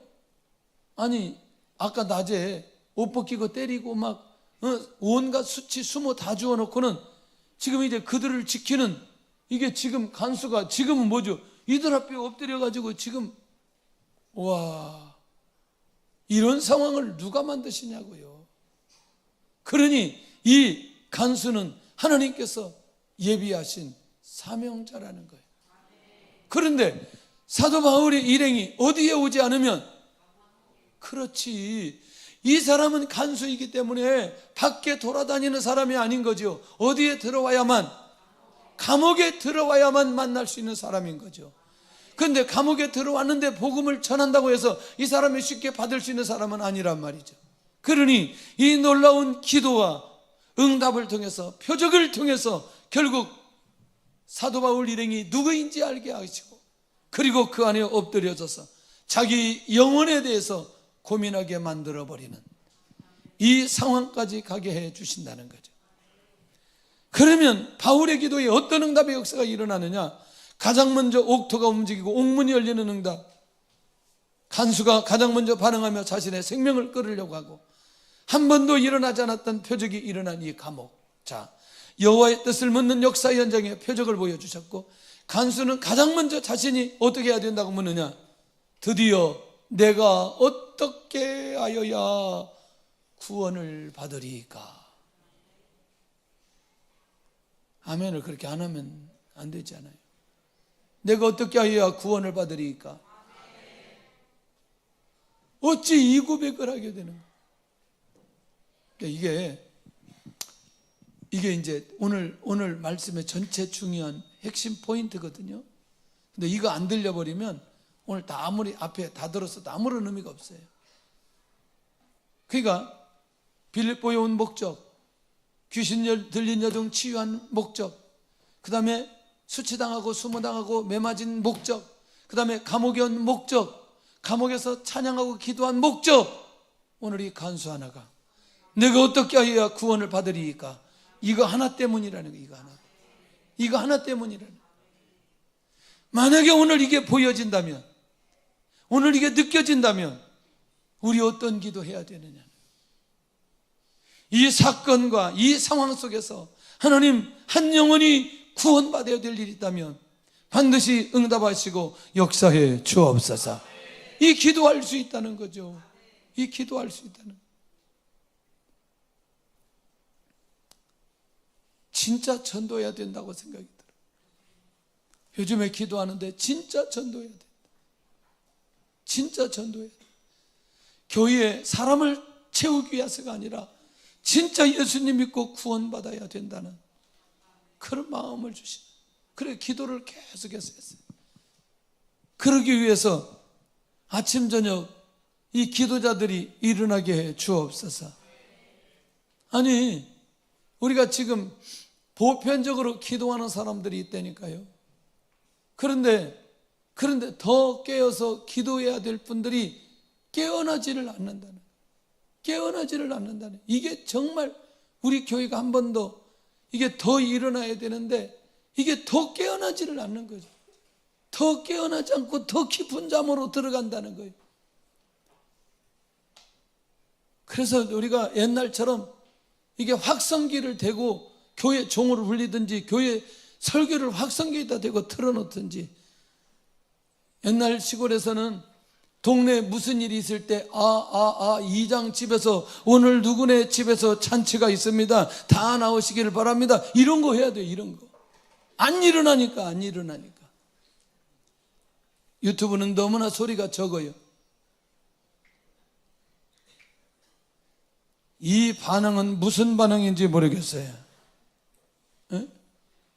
아니 아까 낮에 옷 벗기고 때리고 막 온갖 수치 수모 다 주워놓고는 지금 이제 그들을 지키는, 이게 지금 간수가 지금은 뭐죠? 이들 앞에 엎드려가지고 지금, 와, 이런 상황을 누가 만드시냐고요. 그러니 이 간수는 하나님께서 예비하신 사명자라는 거예요. 그런데 사도 바울의 일행이 어디에 오지 않으면, 그렇지, 이 사람은 간수이기 때문에 밖에 돌아다니는 사람이 아닌 거죠. 어디에 들어와야만, 감옥에 들어와야만 만날 수 있는 사람인 거죠. 그런데 감옥에 들어왔는데 복음을 전한다고 해서 이 사람이 쉽게 받을 수 있는 사람은 아니란 말이죠. 그러니 이 놀라운 기도와 응답을 통해서, 표적을 통해서 결국 사도 바울 일행이 누구인지 알게 하시고, 그리고 그 안에 엎드려져서 자기 영혼에 대해서 고민하게 만들어버리는 이 상황까지 가게 해 주신다는 거죠. 그러면 바울의 기도에 어떤 응답의 역사가 일어나느냐? 가장 먼저 옥토가 움직이고 옥문이 열리는 응답. 간수가 가장 먼저 반응하며 자신의 생명을 끊으려고 하고, 한 번도 일어나지 않았던 표적이 일어난 이 감옥. 자, 여호와의 뜻을 묻는 역사 현장에 표적을 보여주셨고, 간수는 가장 먼저 자신이 어떻게 해야 된다고 묻느냐? 드디어 내가 어떻게 하여야 구원을 받으리까? 아멘을 그렇게 안 하면 안 되지 않아요? 내가 어떻게 하여야 구원을 받으리까? 어찌 이 고백을 하게 되는가? 그러니까 이게 이제 오늘 말씀의 전체 중요한 핵심 포인트거든요. 근데 이거 안 들려버리면 오늘 다 아무리 앞에 다 들었어도 아무런 의미가 없어요. 그러니까 빌립보에 온 목적, 귀신 들린 여종 치유한 목적, 그 다음에 수치당하고 수모당하고 매맞은 목적, 그 다음에 감옥에 온 목적, 감옥에서 찬양하고 기도한 목적, 오늘 이 간수 하나가 내가 어떻게 해야 구원을 받으리이까? 이거 하나 때문이라는 거예요. 이거 하나 때문이라는 거예요. 만약에 오늘 이게 보여진다면, 오늘 이게 느껴진다면 우리 어떤 기도해야 되느냐? 이 사건과 이 상황 속에서 하나님, 한 영혼이 구원받아야 될 일이 있다면 반드시 응답하시고 역사해 주옵소서. 이 기도할 수 있다는 거죠. 이 기도할 수 있다는 거예요. 진짜 전도해야 된다고 생각이 들어요. 요즘에 기도하는데 진짜 전도해야 된다. 진짜 전도해야 된다. 교회에 사람을 채우기 위해서가 아니라 진짜 예수님 믿고 구원받아야 된다는 그런 마음을 주신, 그래 기도를 계속해서 했어요. 그러기 위해서 아침 저녁 이 기도자들이 일어나게 해 주옵소서. 아니, 우리가 지금 보편적으로 기도하는 사람들이 있다니까요. 그런데 더 깨어서 기도해야 될 분들이 깨어나지를 않는다는, 이게 정말 우리 교회가 한 번 더 이게 더 일어나야 되는데 이게 더 깨어나지를 않는 거죠. 더 깨어나지 않고 더 깊은 잠으로 들어간다는 거예요. 그래서 우리가 옛날처럼 이게 확성기를 대고 교회 종으로 불리든지 교회 설교를 확성기에다 대고 틀어놓든지, 옛날 시골에서는 동네에 무슨 일이 있을 때 이장 집에서 오늘 누구네 집에서 잔치가 있습니다, 다 나오시기를 바랍니다, 이런 거 해야 돼요. 이런 거 안 일어나니까. 유튜브는 너무나 소리가 적어요. 이 반응은 무슨 반응인지 모르겠어요. 에?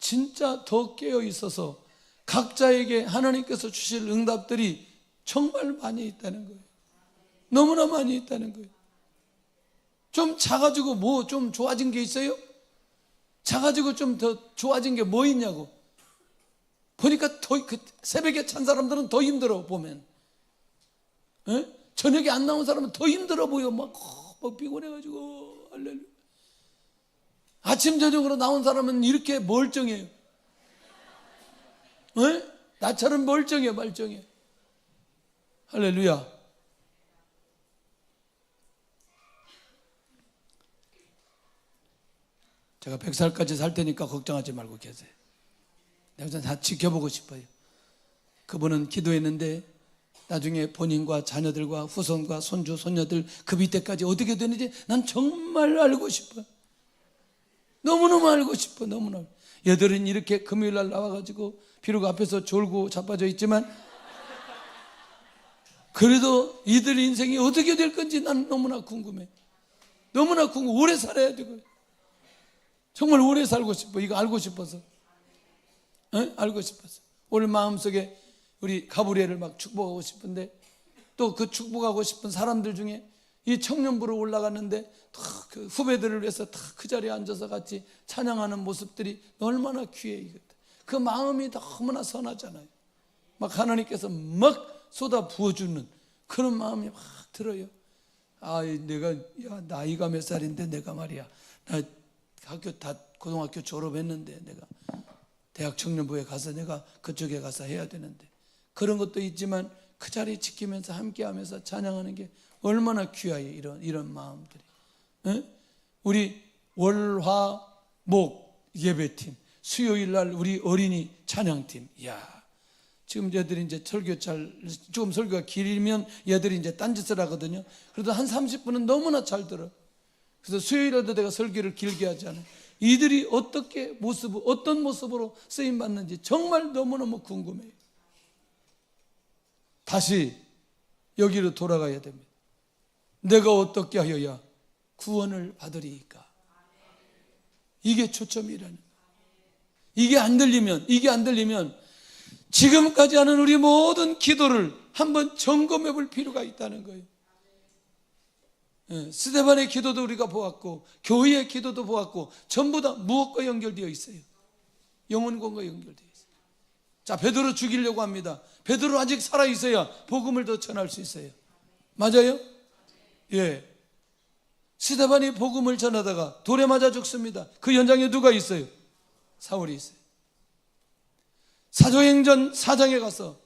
진짜 더 깨어 있어서 각자에게 하나님께서 주실 응답들이 정말 많이 있다는 거예요. 너무나 많이 있다는 거예요. 좀 작아지고 뭐 좀 좋아진 게 있어요? 작아지고 좀 더 좋아진 게 뭐 있냐고. 보니까 더 새벽에 찬 사람들은 더 힘들어 보면. 에? 저녁에 안 나온 사람은 더 힘들어 보여. 막 피곤해가지고. 할렐루야. 아침 저녁으로 나온 사람은 이렇게 멀쩡해요. 에? 나처럼 멀쩡해. 할렐루야. 제가 100살까지 살 테니까 걱정하지 말고 계세요. 내가 다 지켜보고 싶어요. 그분은 기도했는데 나중에 본인과 자녀들과 후손과 손주, 손녀들 그 밑에까지 어떻게 되는지 난 정말 알고 싶어요. 너무너무 알고 싶어. 너무너무. 얘들은 이렇게 금요일날 나와가지고 비록 앞에서 졸고 자빠져 있지만 그래도 이들 인생이 어떻게 될 건지 난 너무나 궁금해. 오래 살아야 되고 정말 오래 살고 싶어. 이거 알고 싶어서. 알고 싶어서. 오늘 마음속에 우리 가브리엘을 막 축복하고 싶은데, 또 그 축복하고 싶은 사람들 중에 이 청년부로 올라갔는데 그 후배들을 위해서 다 그 자리에 앉아서 같이 찬양하는 모습들이 얼마나 귀해. 그 마음이 너무나 선하잖아요. 막 하나님께서 막 쏟아 부어주는 그런 마음이 막 들어요. 내가 나이가 몇 살인데 내가 말이야, 나 학교 다 고등학교 졸업했는데 내가 대학 청년부에 가서 내가 그쪽에 가서 해야 되는데, 그런 것도 있지만 그 자리 지키면서 함께하면서 찬양하는 게 얼마나 귀해요. 이런 마음들이. 우리 월화목 예배팀, 수요일날 우리 어린이 찬양팀. 지금 얘들이 이제 조금 설교가 길면 얘들이 이제 딴짓을 하거든요. 그래도 한 30분은 너무나 잘 들어. 그래서 수요일에도 내가 설교를 길게 하지 않아요. 이들이 어떤 모습으로 쓰임 받는지 정말 너무너무 궁금해요. 다시 여기로 돌아가야 됩니다. 내가 어떻게 하여야 구원을 받으리이까? 이게 초점이라는 거예요. 이게 안 들리면 지금까지 하는 우리 모든 기도를 한번 점검해 볼 필요가 있다는 거예요. 스데반의 기도도 우리가 보았고 교회의 기도도 보았고 전부 다 무엇과 연결되어 있어요? 영혼권과 연결되어 있어요. 자, 베드로 죽이려고 합니다. 베드로 아직 살아있어야 복음을 더 전할 수 있어요. 맞아요? 예. 스데반이 복음을 전하다가 돌에 맞아 죽습니다. 그 현장에 누가 있어요? 사울이 있어요. 사도행전 4장에 가서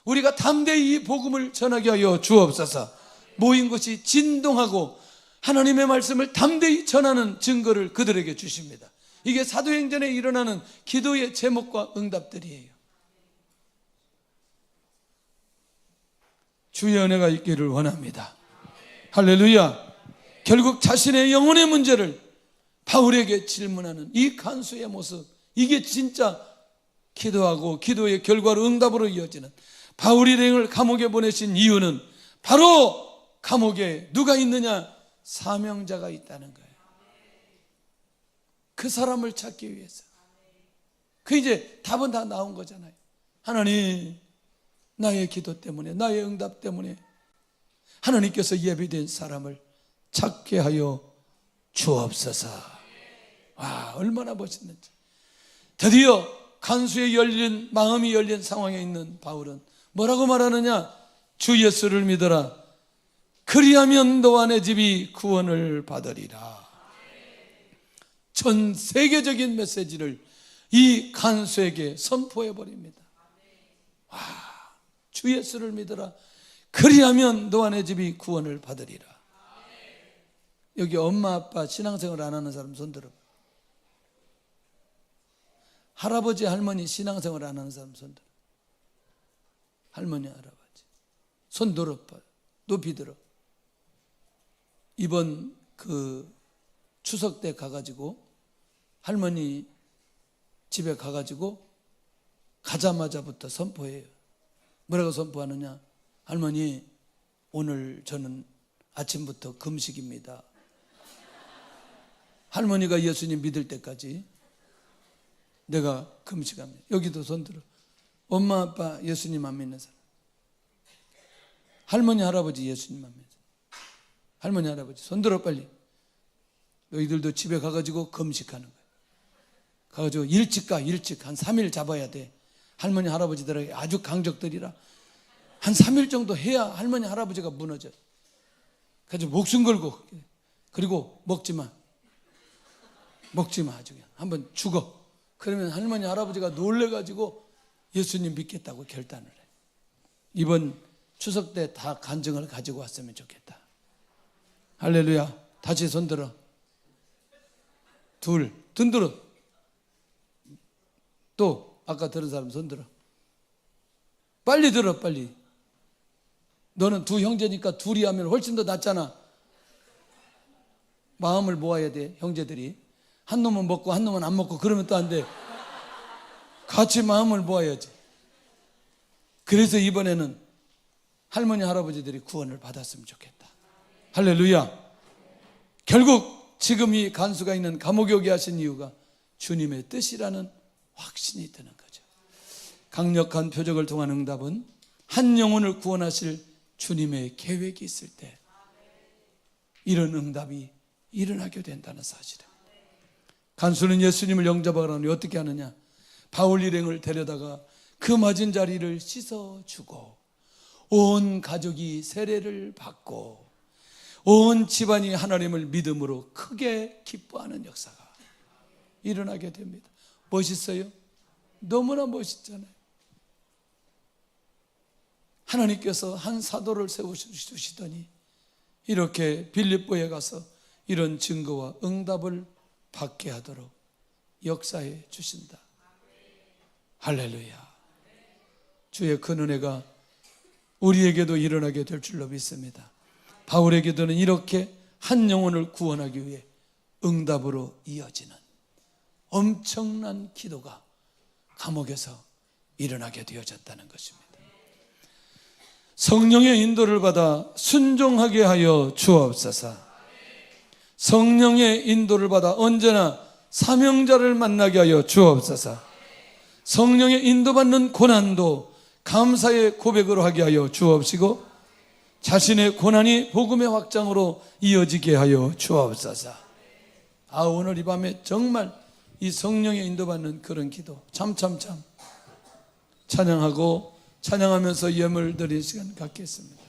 우리가 담대히 이 복음을 전하게 하여 주옵소서. 모인 것이 진동하고 하나님의 말씀을 담대히 전하는 증거를 그들에게 주십니다. 이게 사도행전에 일어나는 기도의 제목과 응답들이에요. 주의 은혜가 있기를 원합니다. 할렐루야. 결국 자신의 영혼의 문제를 바울에게 질문하는 이 간수의 모습, 이게 진짜 기도하고 기도의 결과로 응답으로 이어지는, 바울 일행을 감옥에 보내신 이유는 바로 감옥에 누가 있느냐? 사명자가 있다는 거예요. 그 사람을 찾기 위해서. 그 이제 답은 다 나온 거잖아요. 하나님, 나의 기도 때문에, 나의 응답 때문에 하나님께서 예비된 사람을 찾게 하여 주옵소서. 와, 얼마나 멋있는지. 드디어 간수의 열린, 마음이 열린 상황에 있는 바울은 뭐라고 말하느냐? 주 예수를 믿어라. 그리하면 너와 내 집이 구원을 받으리라. 전 세계적인 메시지를 이 간수에게 선포해 버립니다. 와, 주 예수를 믿어라. 그리하면 너와 내 집이 구원을 받으리라. 여기 엄마 아빠 신앙생활 안 하는 사람 손 들어봐. 할아버지 할머니 신앙생활 안 하는 사람 손 들어. 할머니 할아버지 손 들어봐. 높이 들어. 이번 그 추석 때 가가지고 할머니 집에 가가지고 가자마자부터 선포해요. 뭐라고 선포하느냐? 할머니, 오늘 저는 아침부터 금식입니다. 할머니가 예수님 믿을 때까지 내가 금식합니다. 여기도 손 들어. 엄마 아빠 예수님 안 믿는 사람, 할머니 할아버지 예수님 안 믿는 사람, 할머니 할아버지 손 들어 빨리. 너희들도 집에 가가지고 금식하는 거야. 가가지고 일찍 가. 일찍 한 3일 잡아야 돼. 할머니 할아버지들에게 아주 강적들이라 한 3일 정도 해야 할머니 할아버지가 무너져. 그래서 목숨 걸고, 그리고 먹지 마 아주 그냥 한번 죽어. 그러면 할머니 할아버지가 놀래가지고 예수님 믿겠다고 결단을 해. 이번 추석 때 다 간증을 가지고 왔으면 좋겠다. 할렐루야. 다시 손 들어. 둘, 등 들어. 또 아까 들은 사람 손 들어. 빨리 들어, 빨리. 너는 두 형제니까 둘이 하면 훨씬 더 낫잖아. 마음을 모아야 돼, 형제들이. 한 놈은 먹고 한 놈은 안 먹고 그러면 또 안 돼. 같이 마음을 모아야지. 그래서 이번에는 할머니 할아버지들이 구원을 받았으면 좋겠다. 할렐루야. 결국 지금 이 간수가 있는 감옥에 오게 하신 이유가 주님의 뜻이라는 확신이 드는 거죠. 강력한 표적을 통한 응답은 한 영혼을 구원하실 주님의 계획이 있을 때 이런 응답이 일어나게 된다는 사실입니다. 간수는 예수님을 영접하라니 어떻게 하느냐? 바울 일행을 데려다가 그 맞은 자리를 씻어주고 온 가족이 세례를 받고 온 집안이 하나님을 믿음으로 크게 기뻐하는 역사가 일어나게 됩니다. 멋있어요? 너무나 멋있잖아요. 하나님께서 한 사도를 세우시더니 이렇게 빌립보에 가서 이런 증거와 응답을 받게 하도록 역사해 주신다. 할렐루야. 주의 큰 은혜가 우리에게도 일어나게 될 줄로 믿습니다. 바울에게도는 이렇게 한 영혼을 구원하기 위해 응답으로 이어지는 엄청난 기도가 감옥에서 일어나게 되어졌다는 것입니다. 성령의 인도를 받아 순종하게 하여 주옵소서. 성령의 인도를 받아 언제나 사명자를 만나게 하여 주옵소서. 성령의 인도받는 고난도 감사의 고백으로 하게 하여 주옵시고 자신의 고난이 복음의 확장으로 이어지게 하여 주옵소서. 오늘 이 밤에 정말 이 성령의 인도받는 그런 기도 참 찬양하고 찬양하면서 예물 드리는 시간 갖겠습니다.